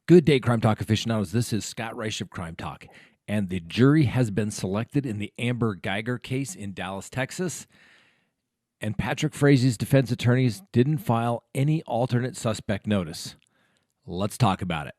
Good day, Crime Talk aficionados. This is Scott Reisch of Crime Talk, and the jury has been selected in the Amber Guyger case in Dallas, Texas. And Patrick Frazee's defense attorneys didn't file any alternate suspect notice. Let's talk about it.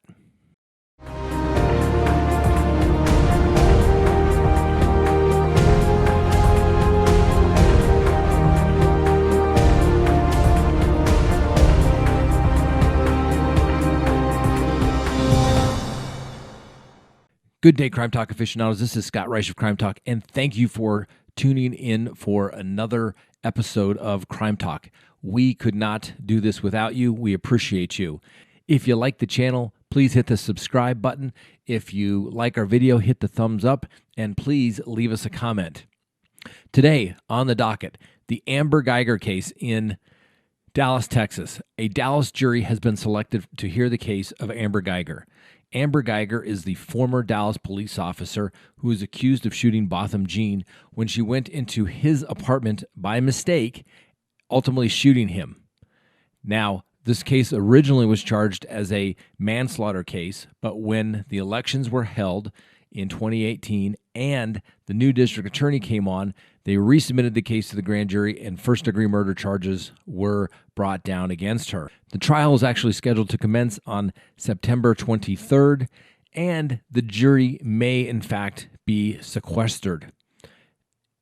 Good day, Crime Talk aficionados. This is Scott Reisch of Crime Talk, and thank you for tuning in for another episode of Crime Talk. We could not do this without you. We appreciate you. If you like the channel, please hit the subscribe button. If you like our video, hit the thumbs up, and please leave us a comment. Today on the docket, the Amber Guyger case in Dallas, Texas. A Dallas jury has been selected to hear the case of Amber Guyger. Amber Guyger is the former Dallas police officer who is accused of shooting Botham Jean when she went into his apartment by mistake, ultimately shooting him. Now, this case originally was charged as a manslaughter case, but when the elections were held in 2018 and the new district attorney came on, they resubmitted the case to the grand jury and first-degree murder charges were brought down against her. The trial is actually scheduled to commence on September 23rd, and the jury may, in fact, be sequestered.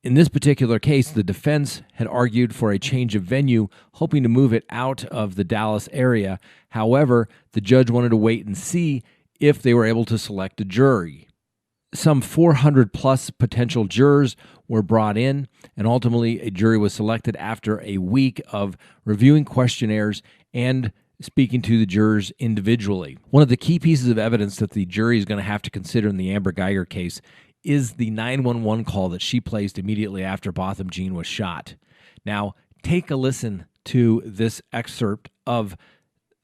In this particular case, the defense had argued for a change of venue, hoping to move it out of the Dallas area. However, the judge wanted to wait and see if they were able to select a jury. Some 400 plus potential jurors were brought in, and ultimately a jury was selected after a week of reviewing questionnaires and speaking to the jurors individually. One of the key pieces of evidence that the jury is going to have to consider in the Amber Guyger case is the 911 call that she placed immediately after Botham Jean was shot. Now, take a listen to this excerpt of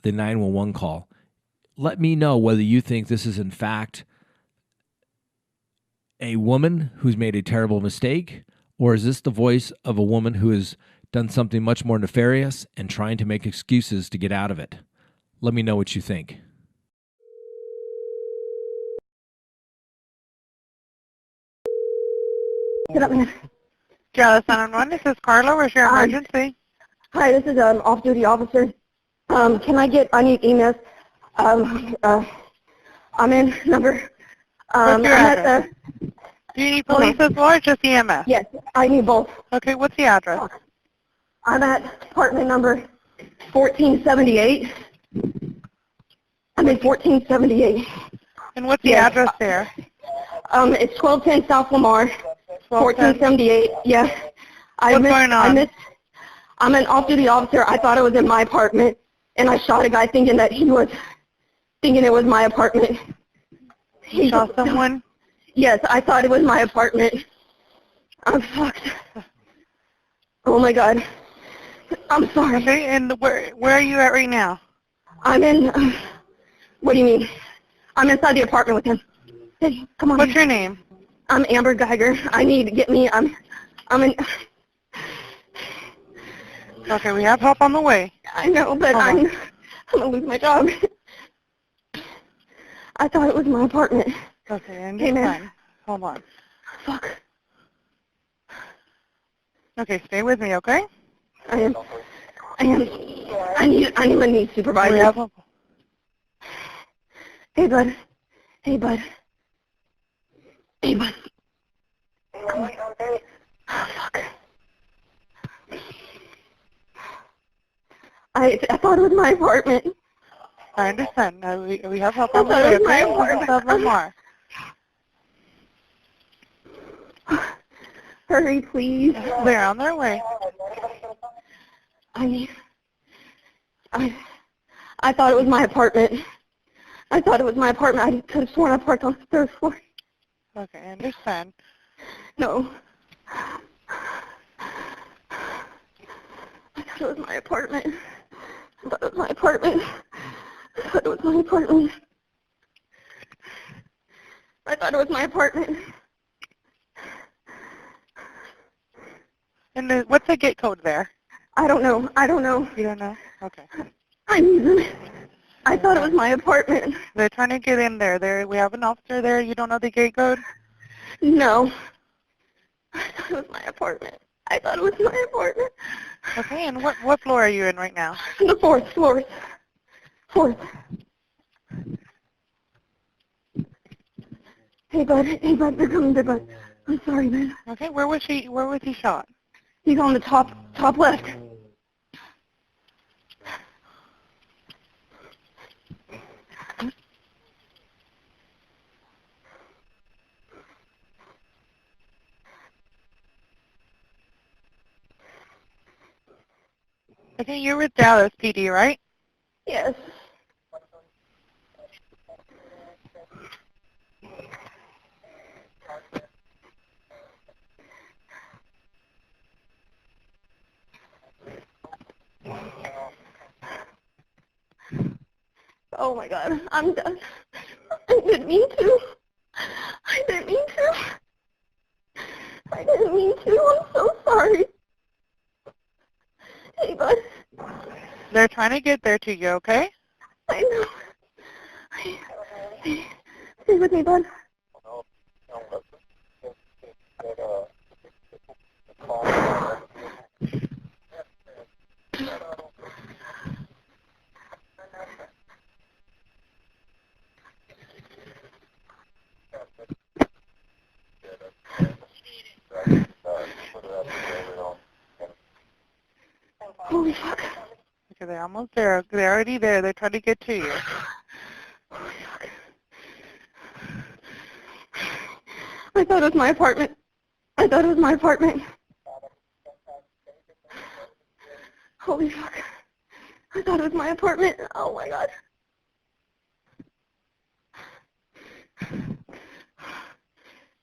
the 911 call. Let me know whether you think this is in fact a woman who's made a terrible mistake, or is this the voice of a woman who has done something much more nefarious and trying to make excuses to get out of it? Let me know what you think. Get up, man. Dallas 911, this is Carla. Where's your emergency? Hi, this is off-duty officer. I need EMS. I'm in number. What's your address? Do you need police as well or just EMS? Yes, I need both. Okay, what's the address? I'm at apartment number 1478. I'm in 1478. And what's the address there? It's 1210 South Lamar, 1478. Yeah. What's going on? I'm an off-duty officer. I thought it was in my apartment, and I shot a guy thinking it was my apartment. You shot someone? Yes, I thought it was my apartment. I'm fucked. Oh my God. I'm sorry. Okay, and where are you at right now? I'm in, what do you mean? I'm inside the apartment with him. Hey, come on. What's your name? I'm Amber Guyger. I need to get me, I'm in. Okay, we have help on the way. I know, but I'm going to lose my job. I thought it was my apartment. Okay, and hey, man. Hold on. Fuck. Okay, stay with me, okay? I need a new supervisor. We have help. Hey, bud. Hey, bud. Hey, bud. Come on. Oh, fuck. I thought it was my apartment. I understand. Now we have help on the way, okay? South Lamar. Hurry, please. They're on their way. I thought it was my apartment. I thought it was my apartment. I could have sworn I parked on the third floor. Okay, I understand. No. I thought it was my apartment. I thought it was my apartment. I thought it was my apartment. I thought it was my apartment. And what's the gate code there? I don't know. You don't know? Okay. I need them. I thought it was my apartment. They're trying to get in there. We have an officer there. You don't know the gate code? No. I thought it was my apartment. I thought it was my apartment. Okay, and what floor are you in right now? The fourth floor. Fourth. Hey, bud. Hey, bud. They're coming. They're bud. I'm sorry, man. Okay, where was he shot? He's on the top left. Okay, you're with Dallas PD, right? Yes. Oh my God, I'm done. I didn't mean to. I didn't mean to. I didn't mean to. I'm so sorry. Hey, bud. They're trying to get there to you, okay? I know. Stay with me, bud. Holy fuck. Okay, they're almost there. They're already there. They're trying to get to you. Holy fuck. I thought it was my apartment. I thought it was my apartment. Holy fuck. I thought it was my apartment. Oh my God.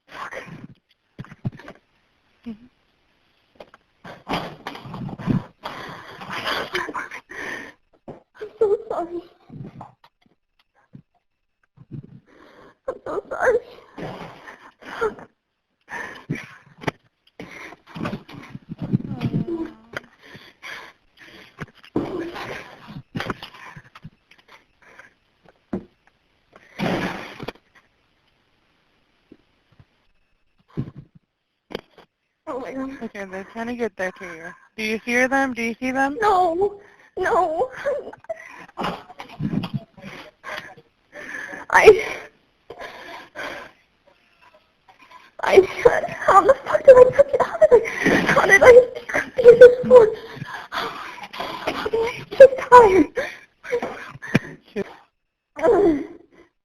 Fuck. I'm so sorry. I'm so sorry. Fuck. Oh my God. Okay, they're trying to get there to you. Do you hear them? Do you see them? No. No. How the fuck did I touch it? How did I do this for? I'm just tired.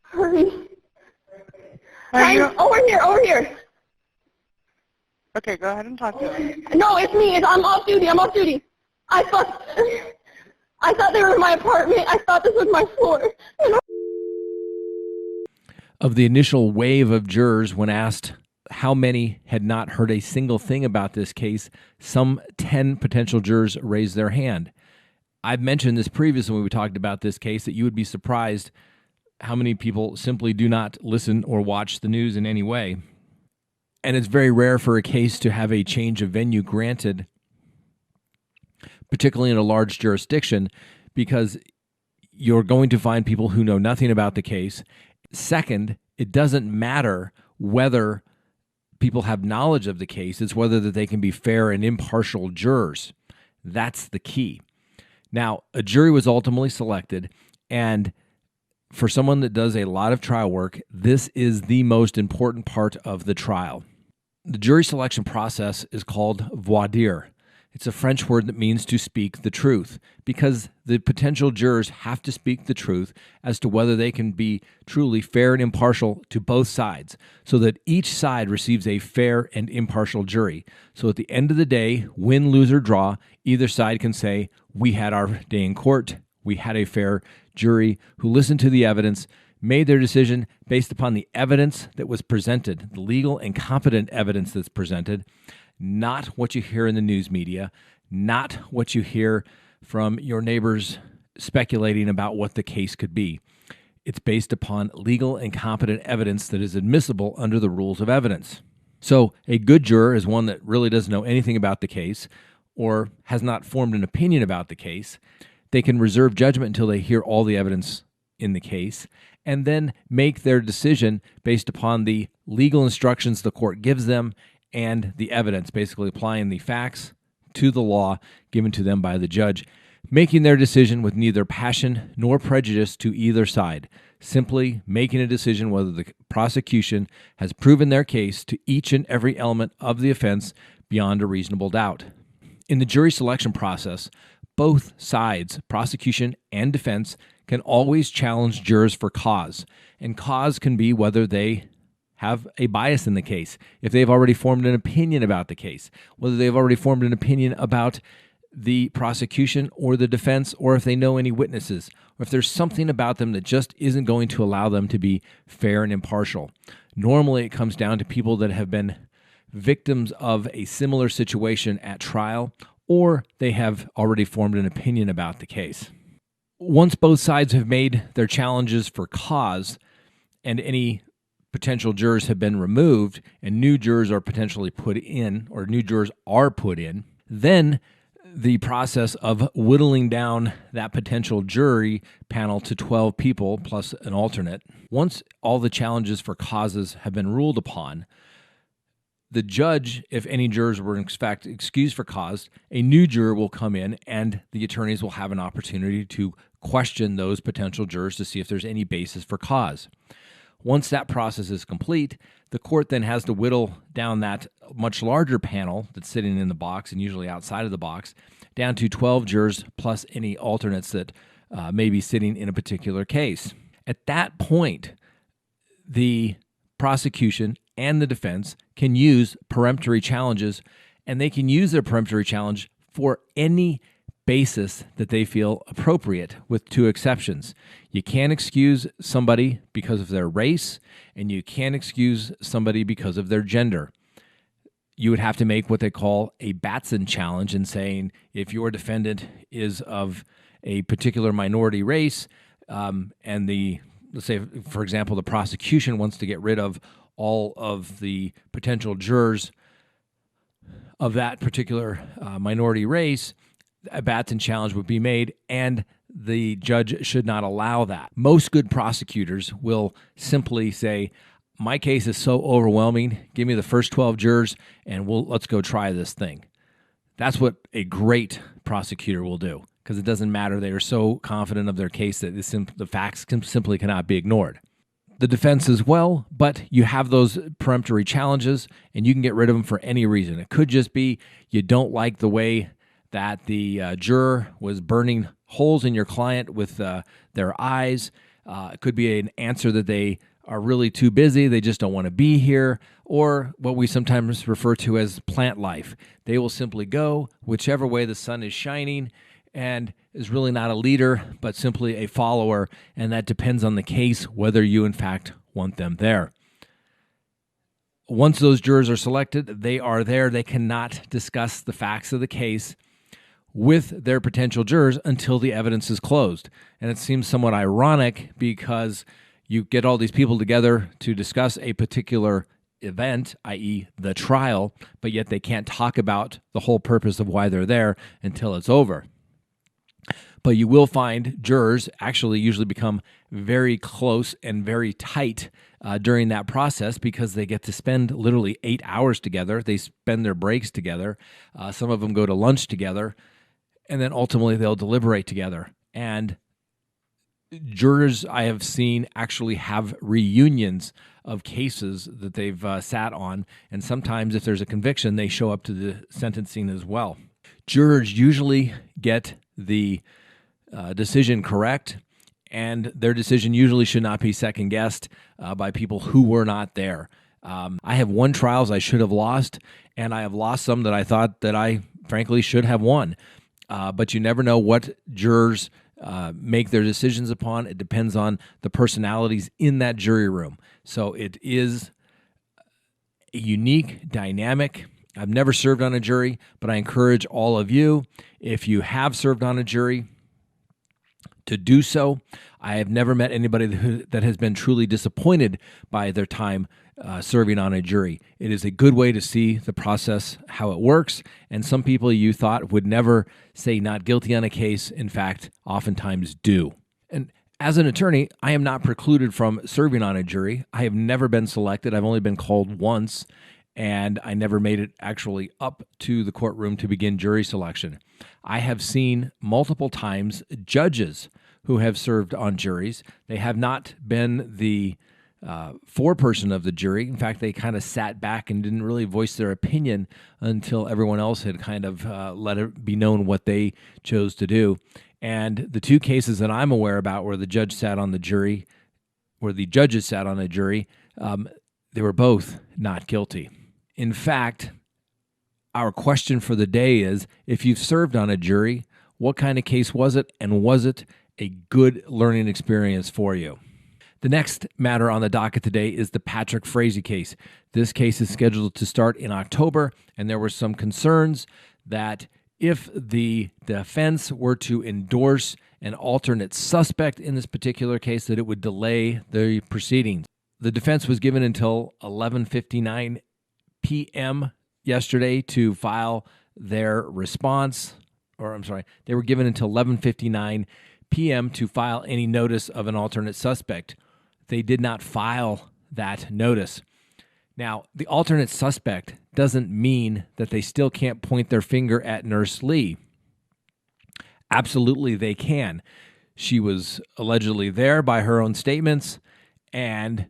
Hurry. Over here. Okay, go ahead and talk to them. No, it's me. I'm off duty. I thought they were in my apartment. I thought this was my floor. Of the initial wave of jurors, when asked how many had not heard a single thing about this case, some 10 potential jurors raised their hand. I've mentioned this previously when we talked about this case, that you would be surprised how many people simply do not listen or watch the news in any way. And it's very rare for a case to have a change of venue granted, particularly in a large jurisdiction, because you're going to find people who know nothing about the case. Second, it doesn't matter whether people have knowledge of the case. It's whether that they can be fair and impartial jurors. That's the key. Now, a jury was ultimately selected, and for someone that does a lot of trial work, this is the most important part of the trial. The jury selection process is called voir dire. It's a French word that means to speak the truth, because the potential jurors have to speak the truth as to whether they can be truly fair and impartial to both sides, so that each side receives a fair and impartial jury. So at the end of the day, win, lose, or draw, either side can say, we had our day in court, we had a fair jury who listened to the evidence, made their decision based upon the evidence that was presented, the legal and competent evidence that's presented, not what you hear in the news media, not what you hear from your neighbors speculating about what the case could be. It's based upon legal and competent evidence that is admissible under the rules of evidence. So a good juror is one that really doesn't know anything about the case or has not formed an opinion about the case. they can reserve judgment until they hear all the evidence in the case, and then make their decision based upon the legal instructions the court gives them and the evidence, basically applying the facts to the law given to them by the judge, making their decision with neither passion nor prejudice to either side, simply making a decision whether the prosecution has proven their case to each and every element of the offense beyond a reasonable doubt. In the jury selection process, both sides, prosecution and defense, can always challenge jurors for cause, and cause can be whether they have a bias in the case, if they've already formed an opinion about the case, whether they've already formed an opinion about the prosecution or the defense, or if they know any witnesses, or if there's something about them that just isn't going to allow them to be fair and impartial. Normally, it comes down to people that have been victims of a similar situation at trial, or they have already formed an opinion about the case. Once both sides have made their challenges for cause and any potential jurors have been removed and new jurors are potentially put in, or new jurors are put in, then the process of whittling down that potential jury panel to 12 people plus an alternate. Once all the challenges for causes have been ruled upon, the judge, if any jurors were in fact excused for cause, a new juror will come in and the attorneys will have an opportunity to question those potential jurors to see if there's any basis for cause. Once that process is complete, the court then has to whittle down that much larger panel that's sitting in the box and usually outside of the box down to 12 jurors plus any alternates that may be sitting in a particular case. At that point, the prosecution and the defense can use peremptory challenges, and they can use their peremptory challenge for any basis that they feel appropriate, with two exceptions. You can't excuse somebody because of their race, and you can't excuse somebody because of their gender. You would have to make what they call a Batson challenge in saying if your defendant is of a particular minority race, and let's say, for example, the prosecution wants to get rid of all of the potential jurors of that particular minority race, a Batson challenge would be made, and the judge should not allow that. Most good prosecutors will simply say, my case is so overwhelming, give me the first 12 jurors, and let's go try this thing. That's what a great prosecutor will do, because it doesn't matter. They are so confident of their case that the facts simply cannot be ignored. The defense as well, but you have those peremptory challenges, and you can get rid of them for any reason. It could just be you don't like the way that the juror was burning holes in your client with their eyes. It could be an answer that they are really too busy, they just don't want to be here, or what we sometimes refer to as plant life. They will simply go whichever way the sun is shining and is really not a leader, but simply a follower, and that depends on the case whether you in fact want them there. Once those jurors are selected, they are there. They cannot discuss the facts of the case with their potential jurors until the evidence is closed. And it seems somewhat ironic because you get all these people together to discuss a particular event, i.e. the trial, but yet they can't talk about the whole purpose of why they're there until it's over. But you will find jurors actually usually become very close and very tight during that process because they get to spend literally 8 hours together. They spend their breaks together. Some of them go to lunch together, and then ultimately they'll deliberate together. And jurors I have seen actually have reunions of cases that they've sat on, and sometimes if there's a conviction, they show up to the sentencing as well. Jurors usually get the decision correct, and their decision usually should not be second-guessed by people who were not there. I have won trials I should have lost, and I have lost some that I thought that I frankly should have won. But you never know what jurors make their decisions upon. It depends on the personalities in that jury room. So it is a unique dynamic. I've never served on a jury, but I encourage all of you, if you have served on a jury, to do so. I have never met anybody that has been truly disappointed by their time serving on a jury. It is a good way to see the process, how it works, and some people you thought would never say not guilty on a case, in fact, oftentimes do. And as an attorney, I am not precluded from serving on a jury. I have never been selected. I've only been called once, and I never made it actually up to the courtroom to begin jury selection. I have seen multiple times judges who have served on juries. They have not been the foreperson of the jury. In fact, they kind of sat back and didn't really voice their opinion until everyone else had kind of let it be known what they chose to do. And the two cases that I'm aware about where the judge sat on the jury, where the judges sat on a jury, they were both not guilty. In fact, our question for the day is, if you've served on a jury, what kind of case was it, and was it a good learning experience for you? The next matter on the docket today is the Patrick Frazee case. This case is scheduled to start in October, and there were some concerns that if the defense were to endorse an alternate suspect in this particular case, that it would delay the proceedings. The defense was given until 11:59 p.m. yesterday to file their response, they were given until 11:59 p.m. to file any notice of an alternate suspect. They did not file that notice. Now, the alternate suspect doesn't mean that they still can't point their finger at Nurse Lee. Absolutely, they can. She was allegedly there by her own statements, and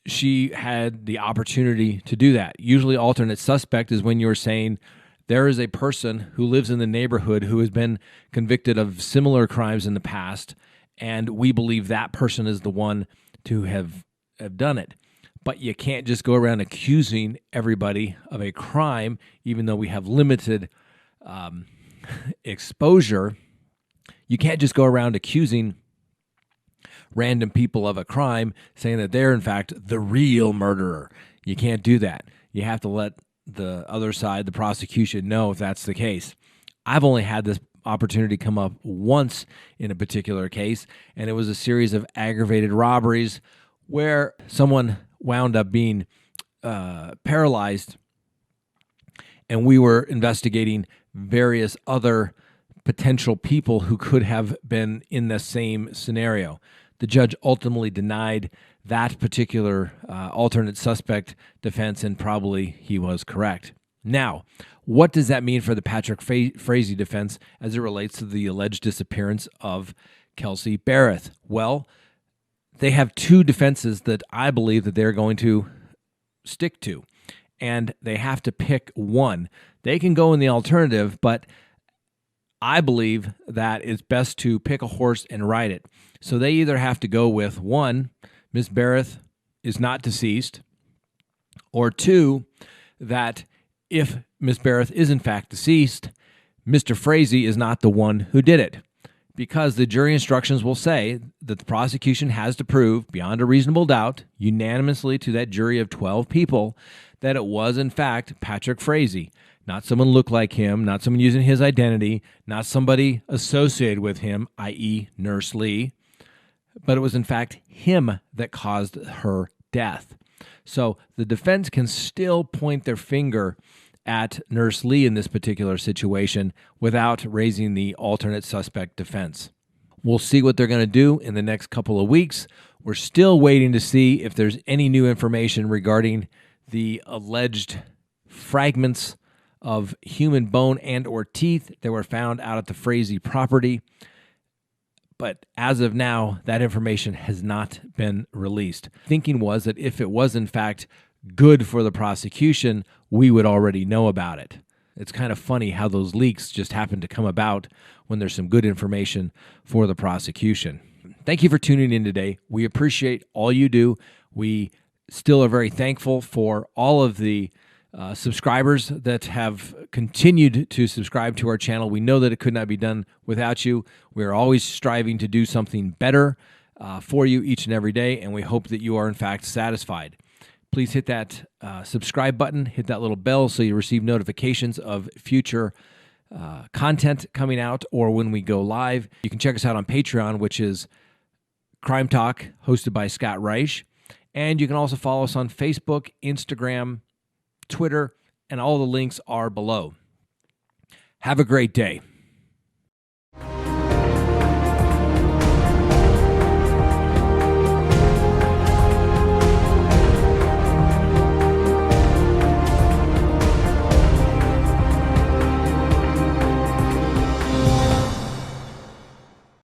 she had the opportunity to do that. Usually, alternate suspect is when you're saying there is a person who lives in the neighborhood who has been convicted of similar crimes in the past, and we believe that person is the one to have done it. But you can't just go around accusing everybody of a crime, even though we have limited exposure. You can't just go around accusing random people of a crime, saying that they're, in fact, the real murderer. You can't do that. You have to let the other side, the prosecution, know if that's the case. I've only had this opportunity come up once in a particular case, and it was a series of aggravated robberies where someone wound up being paralyzed, and we were investigating various other potential people who could have been in the same scenario. The judge ultimately denied that particular alternate suspect defense, and probably he was correct. Now, what does that mean for the Patrick Frazee defense as it relates to the alleged disappearance of Kelsey Barrett? Well, they have two defenses that I believe that they're going to stick to, and they have to pick one. They can go in the alternative, but I believe that it's best to pick a horse and ride it. So they either have to go with, one, Miss Barrett is not deceased, or two, that if Miss Barrett is in fact deceased, Mr. Frazee is not the one who did it. Because the jury instructions will say that the prosecution has to prove beyond a reasonable doubt, unanimously to that jury of 12 people, that it was in fact Patrick Frazee. Not someone looked like him, not someone using his identity, not somebody associated with him, i.e. Nurse Lee, but it was in fact him that caused her death. So the defense can still point their finger at Nurse Lee in this particular situation without raising the alternate suspect defense. We'll see what they're going to do in the next couple of weeks. We're still waiting to see if there's any new information regarding the alleged fragments of human bone and or teeth that were found out at the Frazee property. But as of now, that information has not been released. Thinking was that if it was in fact good for the prosecution, we would already know about it. It's kind of funny how those leaks just happen to come about when there's some good information for the prosecution. Thank you for tuning in today. We appreciate all you do. We still are very thankful for all of the subscribers that have continued to subscribe to our channel. We know that it could not be done without you. We are always striving to do something better for you each and every day, and we hope that you are in fact satisfied. Please hit that subscribe button, hit that little bell so you receive notifications of future content coming out or when we go live. You can check us out on Patreon, which is Crime Talk, hosted by Scott Reisch. And you can also follow us on Facebook, Instagram, Twitter, and all the links are below. Have a great day.